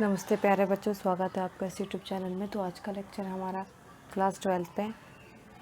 नमस्ते प्यारे बच्चों, स्वागत है आपका इस यूट्यूब चैनल में। तो आज का लेक्चर हमारा क्लास 12 पे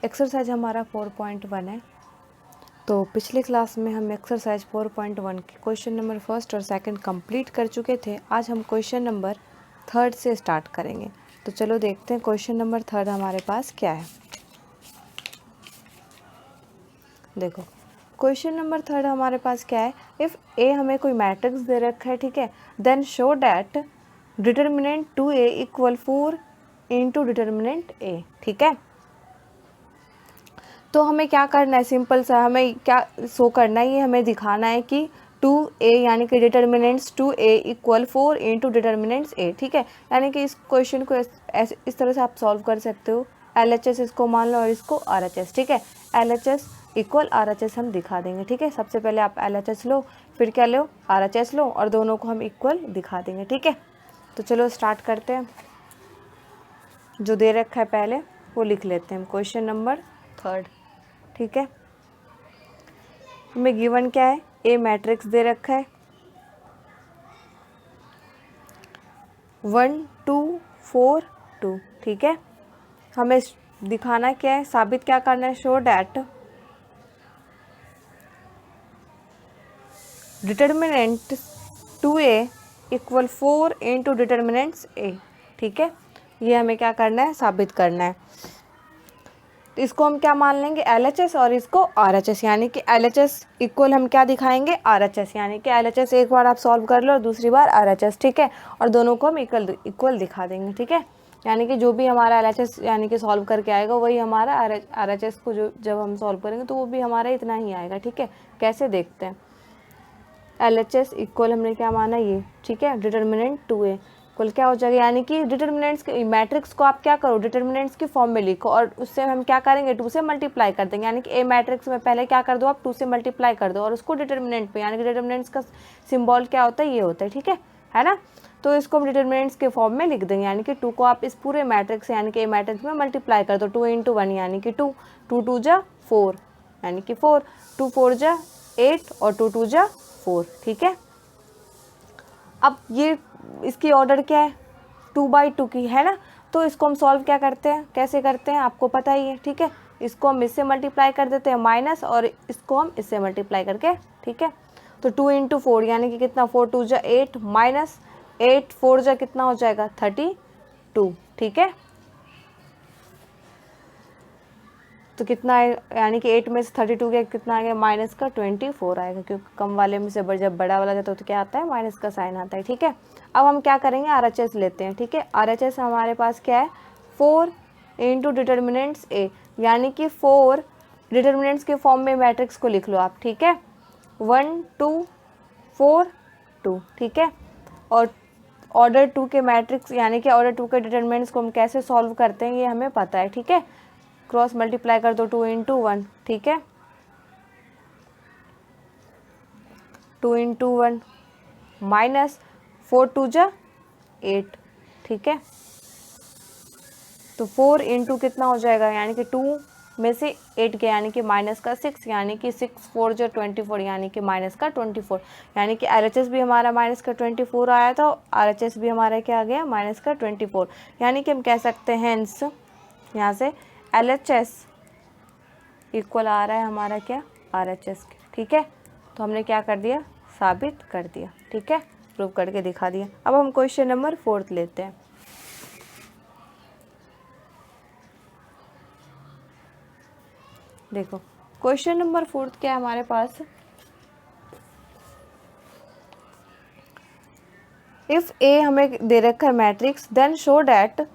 एक्सरसाइज हमारा 4.1 है। तो पिछले क्लास में हम एक्सरसाइज 4.1 के क्वेश्चन नंबर फर्स्ट और सेकंड कंप्लीट कर चुके थे। आज हम क्वेश्चन नंबर थर्ड से स्टार्ट करेंगे। तो चलो देखते हैं क्वेश्चन नंबर थर्ड हमारे पास क्या है। देखो क्वेश्चन नंबर थर्ड हमारे पास क्या है। इफ़ ए हमें कोई मैट्रिक्स दे रखा है, ठीक है, then show that determinant 2a equal 4 into determinant a। ठीक है, तो हमें क्या करना है, सिंपल सा हमें क्या शो करना है, ये हमें दिखाना है कि 2a यानी कि determinants 2a equal 4 into determinants a। ठीक है, यानी कि इस क्वेश्चन को इस तरह से आप सॉल्व कर सकते हो। LHS इसको मान लो और इसको RHS। ठीक है, LHS इक्वल RHS हम दिखा देंगे। ठीक है, सबसे पहले आप LHS लो, फिर क्या लो, RHS लो, और दोनों को हम इक्वल दिखा देंगे। ठीक है, तो चलो स्टार्ट करते हैं। जो दे रखा है पहले वो लिख लेते हैं, क्वेश्चन नंबर थर्ड। ठीक है, हमें गिवन क्या है, ए मैट्रिक्स दे रखा है 1 2 4 2। ठीक है, हमें दिखाना क्या है, साबित क्या करना है, show that determinant 2a equal 4 into determinants a। ठीक है, ये हमें क्या करना है, साबित करना है। तो इसको हम क्या मान लेंगे, LHS, और इसको RHS, यानी कि LHS इक्वल हम क्या दिखाएंगे, RHS, यानी कि LHS एक बार आप सॉल्व कर लो और दूसरी बार RHS। ठीक है, और दोनों को हम इक्वल दिखा देंगे। ठीक है, यानी कि जो भी हमारा LHS यानी कि सॉल्व करके आएगा वही हमारा RHS को जो जब हम सॉल्व करेंगे तो वो भी हमारा इतना ही आएगा। ठीक है, कैसे देखते हैं। LHS इक्वल हमने क्या माना, ये। ठीक है, डिटर्मिनेंट 2a इक्वल क्या हो जाएगा, यानी कि डिटर्मिनेंट्स के मैट्रिक्स को आप क्या करो, डिटर्मिनेंट्स की फॉर्म में लिखो, और उससे हम क्या करेंगे, 2 से मल्टीप्लाई कर देंगे। यानी कि ए मैट्रिक्स में पहले क्या कर दो, आप 2 से मल्टीप्लाई कर दो और उसको डिटर्मिनेंट पे, यानी कि डिटर्मिनेंट्स का सिंबल क्या होता है, ये होता है। ठीक है ना। तो इसको हम डिटर्मिनेंट्स के फॉर्म में लिख देंगे, यानी कि 2 को आप इस पूरे मैट्रिक्स यानी कि ए मैट्रिक्स में मल्टीप्लाई कर दो। 2 इंटू 1 यानी कि 2, 2 2 जा 4 यानी कि 4, 2 4 जा 8 और 2 2 जा 4। ठीक है, अब ये इसकी ऑर्डर क्या है, 2/2 की है ना। तो इसको हम सॉल्व क्या करते हैं, कैसे करते हैं, आपको पता ही है। ठीक है, इसको हम इससे मल्टीप्लाई कर देते हैं माइनस, और इसको हम इससे मल्टीप्लाई करके। ठीक है, तो 2 इंटू 4 यानी कि कितना, 4 2 जा 8 माइनस 8 4 जा कितना हो जाएगा, 32। ठीक है, तो कितना है, यानी कि 8 में से 32 गया, कितना आ गया, माइनस का 24 आएगा, क्योंकि कम वाले में से जब बड़ा वाला जाता है तो क्या आता है, माइनस का साइन आता है। ठीक है, अब हम क्या करेंगे, RHS लेते हैं। ठीक है, RHS हमारे पास क्या है, 4 इंटू डिटर्मिनेंट्स a, यानी कि 4 डिटर्मिनेंट्स के फॉर्म में मैट्रिक्स को लिख लो आप। ठीक है, 1 2 4 2। ठीक है, और ऑर्डर 2 के मैट्रिक्स यानी कि ऑर्डर 2 के डिटर्मिनेंट्स को हम कैसे सॉल्व करते हैं ये हमें पता है। ठीक है, क्रॉस मल्टीप्लाई कर दो, 2 इंटू 1। ठीक है, 2 इंटू 1 माइनस 4 2 जा 8। ठीक है, तो 4 इंटू कितना हो जाएगा, यानी कि 2 में से 8 गया, यानी कि माइनस का 6, यानी कि 6 4 जो 24, यानी कि माइनस का 24, यानी कि LHS भी हमारा माइनस का 24 आया था, RHS भी हमारा क्या आ गया, माइनस का 24। यानी कि हम कह सकते हैं हेंस यहाँ से LHS इक्वल आ रहा है हमारा क्या, RHS के। ठीक है, तो हमने क्या कर दिया, साबित कर दिया। ठीक है, प्रूव करके दिखा दिया। अब हम क्वेश्चन नंबर 4 लेते हैं। देखो क्वेश्चन नंबर 4 क्या है हमारे पास, इफ ए हमें दे रखा है matrix, then show that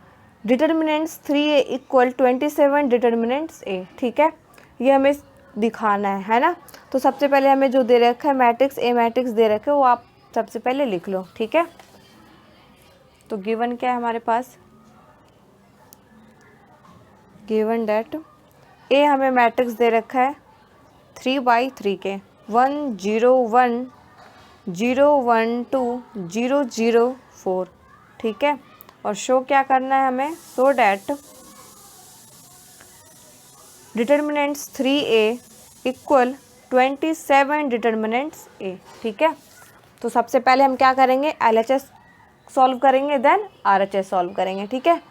determinants 3a equal 27 determinants a। ठीक है, ये हमें दिखाना है ना। तो सबसे पहले हमें जो दे रखा है मैट्रिक्स, ए मैट्रिक्स दे रखे वो आप सबसे पहले लिख लो। ठीक है, तो गिवन क्या है हमारे पास, गिवन डैट ए हमें मैट्रिक्स दे रखा है 3/3 के 1 0 1 0 1 2 0 0 4। ठीक है, और शो क्या करना है हमें, show that determinants 3a equal 27 determinants a। ठीक है, तो सबसे पहले हम क्या करेंगे, LHS सॉल्व करेंगे, देन RHS सॉल्व करेंगे, ठीक है।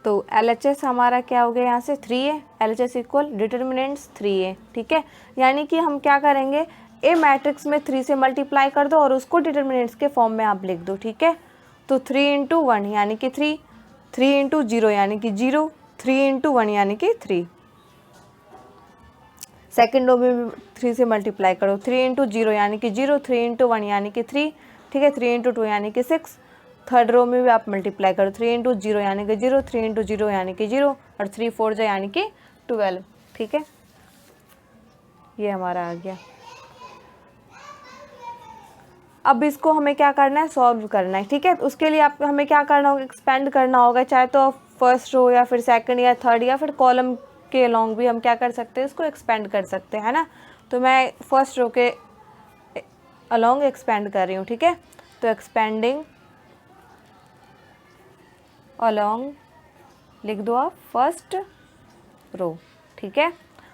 तो LHS हमारा क्या हो गया यहाँ से 3A, LHS equal determinants 3A, ठीक है। यानी कि हम क्या करेंगे, ए मैट्रिक्स में 3 से मल्टीप्लाई कर दो और उसको डिटर्मिनेंट्स के फॉर्म में आप लिख दो, ठीक है। तो 3 × 1 यानी कि 3, 3 × 0 यानी कि 0, 3 × 1 यानी कि 3। सेकेंड रो में भी 3 से मल्टीप्लाई करो, 3 × 0 यानी कि 0, 3 × 1 यानी कि 3, ठीक है। 3 × 2 यानी कि 6। थर्ड रो में भी आप मल्टीप्लाई करो, 3 × 0 यानी कि 0, 3 × 0 यानी कि 0 और 3 4 जा यानी कि 12, ठीक है। ये हमारा आ गया। अब इसको हमें क्या करना है, सॉल्व करना है, ठीक है। उसके लिए आप हमें क्या करना होगा, एक्सपेंड करना होगा, चाहे तो फर्स्ट रो या फिर सेकंड या थर्ड या फिर कॉलम के अलोंग भी हम क्या कर सकते हैं, इसको एक्सपेंड कर सकते हैं, है ना। तो मैं फर्स्ट रो के अलोंग एक्सपेंड कर रही हूँ, ठीक है। तो एक्सपेंडिंग अलोंग लिख दो आप फर्स्ट रो, ठीक है।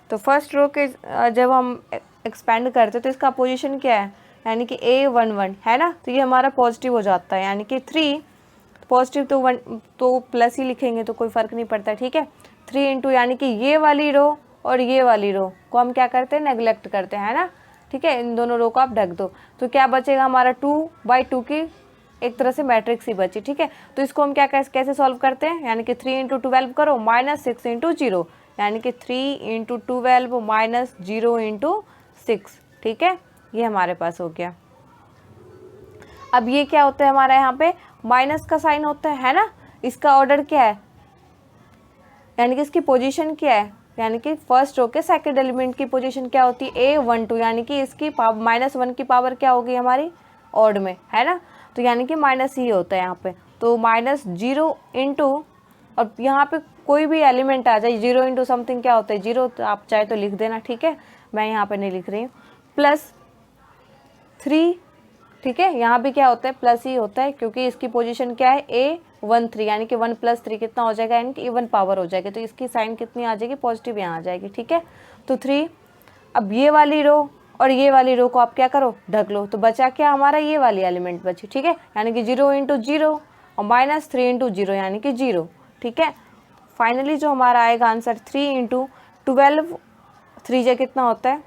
तो फर्स्ट रो के जब हम एक्सपेंड करते हैं तो इसका पोजीशन क्या है, यानी कि A11 है ना। तो ये हमारा पॉजिटिव हो जाता है, यानी कि 3 पॉजिटिव तो 1 तो प्लस ही लिखेंगे तो कोई फ़र्क नहीं पड़ता, ठीक है। 3 इंटू यानी कि ये वाली रो और ये वाली रो को हम क्या करते हैं, नेगलेक्ट करते हैं, है ना, ठीक है। इन दोनों रो को आप ढक दो तो क्या बचेगा हमारा 2/2 की एक तरह से मैट्रिक्स ही बची, ठीक है। तो इसको हम क्या कैसे सॉल्व करते हैं, यानी कि 3 × 12 करो -6 × 0, यानी कि 3 × 12 -0 × 6, ठीक है। ये हमारे पास हो गया। अब ये क्या होता है हमारा, यहाँ पे माइनस का साइन होता है ना। इसका ऑर्डर क्या है, यानी कि इसकी पोजीशन क्या है, यानी कि फर्स्ट रो के सेकंड एलिमेंट की पोजीशन क्या होती है, A12, यानी कि इसकी -1 की पावर क्या होगी हमारी ऑड में, है ना। तो यानी कि माइनस ही होता है यहाँ पे। तो -0 × और यहाँ पे कोई भी एलिमेंट आ जाए, 0 × समथिंग क्या होता है 0, तो आप चाहे तो लिख देना, ठीक है। मैं यहाँ पे नहीं लिख रही हूँ। +3, ठीक है। यहाँ भी क्या होता है, प्लस ही होता है क्योंकि इसकी पोजीशन क्या है A13, यानी कि 1 + 3 कितना हो जाएगा, यानी कि इवन पावर हो जाएगी। तो इसकी साइन कितनी आ जाएगी, पॉजिटिव यहाँ आ जाएगी, ठीक है। तो 3, अब ये वाली रो और ये वाली रो को आप क्या करो, ढक लो। तो बचा क्या हमारा, ये वाली एलिमेंट बची, ठीक है, यानी कि 0 × 0 और -3 × 0 यानी कि 0, ठीक है। फाइनली जो हमारा आएगा आंसर 3 × 12, 3 जा कितना होता है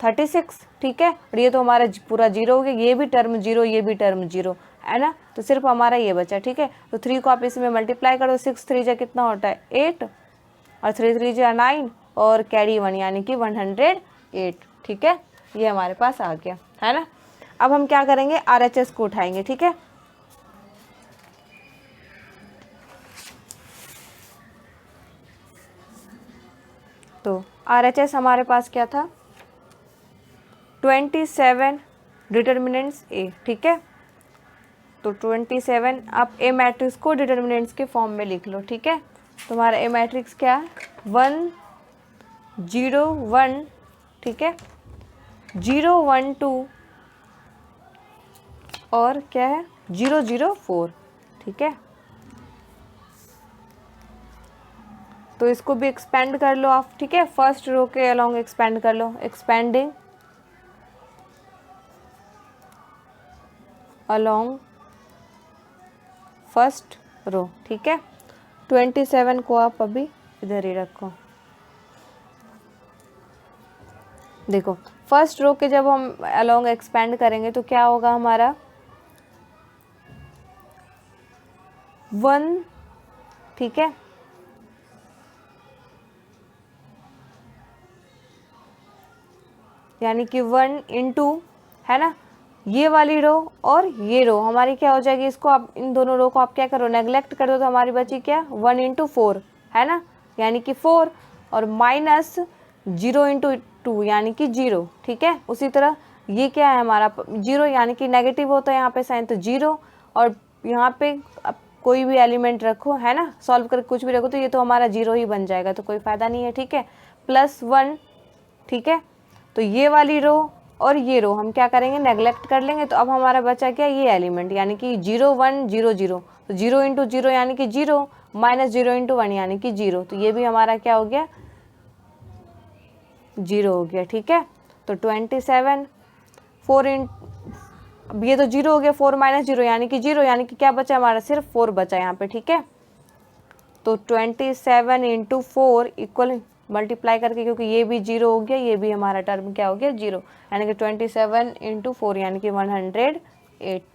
36, ठीक है। और ये तो हमारा पूरा 0 हो गया, ये भी टर्म 0, ये भी टर्म 0, है ना। तो सिर्फ हमारा ये बचा, ठीक है। तो 3 को आप इसमें मल्टीप्लाई करो, 6 3 जा कितना होता है 8 और 3 3 जा 9 और कैरी 1 यानी कि 108, ठीक है। ये हमारे पास आ गया, है ना। अब हम क्या करेंगे, RHS को उठाएंगे, ठीक है। तो RHS हमारे पास क्या था, 27 डिटर्मिनेंट्स A, ठीक है। तो 27 आप A मैट्रिक्स को डिटर्मिनेंट्स के फॉर्म में लिख लो, ठीक है। तो हमारा A मैट्रिक्स क्या है 1 0 1, ठीक है, 0 1 2 और क्या है 0 0 4, ठीक है। तो इसको भी एक्सपेंड कर लो आप, ठीक है। फर्स्ट रो के अलोंग एक्सपेंड कर लो, एक्सपेंडिंग अलोंग फर्स्ट रो, ठीक है। 27 को आप अभी इधर ही रखो। देखो फर्स्ट रो के जब हम अलोंग एक्सपेंड करेंगे तो क्या होगा हमारा 1, ठीक है, यानी कि 1 × है ना, ये वाली रो और ये रो हमारी क्या हो जाएगी, इसको आप इन दोनों रो को आप क्या करो, नेगलेक्ट कर दो। तो हमारी बची क्या 1 × 4, है ना, यानी कि 4 और -0 × 2 यानी कि 0, ठीक है। उसी तरह ये क्या है हमारा 0, यानी कि नेगेटिव होता है यहाँ पे साइन, तो 0 और यहाँ पे अब कोई भी एलिमेंट रखो, है ना, सॉल्व कर कुछ भी रखो तो ये तो हमारा 0 ही बन जाएगा, तो कोई फ़ायदा नहीं है, ठीक है। +1, ठीक है। तो ये वाली रो और ये रो हम क्या करेंगे, नेगलेक्ट कर लेंगे। तो अब हमारा बचा क्या, ये एलिमेंट, यानी कि 0 1 0 0, तो 0 × 0 यानी कि 0, -0 × 1 यानी कि 0, तो ये भी हमारा क्या हो गया 0 हो गया, ठीक है। तो 27 4 इन, अब ये तो 0 हो गया, 4 माइनस 0 यानी कि 0, यानी कि क्या बचा हमारा, सिर्फ 4 बचा यहाँ पे, ठीक है। तो 27 इंटू 4 इक्वल मल्टीप्लाई करके, क्योंकि ये भी 0 हो गया, ये भी हमारा टर्म क्या हो गया, 0, यानी कि 27 इंटू 4 यानी कि 108,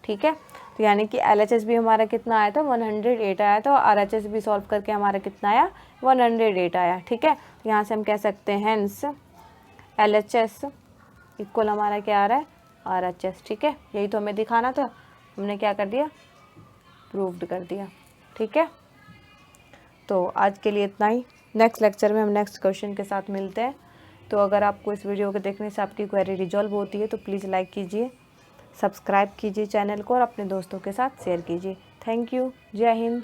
ठीक है। तो यानी कि LHS भी हमारा कितना आया था, 108 आया था, और RHS भी सॉल्व करके हमारा कितना आया, 108 आया, ठीक है। तो यहाँ से हम कह सकते हैं हेंस LHS इक्वल हमारा क्या आ रहा है, RHS, ठीक है। यही तो हमें दिखाना था, हमने क्या कर दिया, प्रूव्ड कर दिया, ठीक है। तो आज के लिए इतना ही, नेक्स्ट लेक्चर में हम नेक्स्ट क्वेश्चन के साथ मिलते हैं। तो अगर आपको इस वीडियो को देखने से आपकी क्वेरी रिजॉल्व होती है तो प्लीज़ लाइक कीजिए, सब्सक्राइब कीजिए चैनल को और अपने दोस्तों के साथ शेयर कीजिए। थैंक यू, जय हिंद।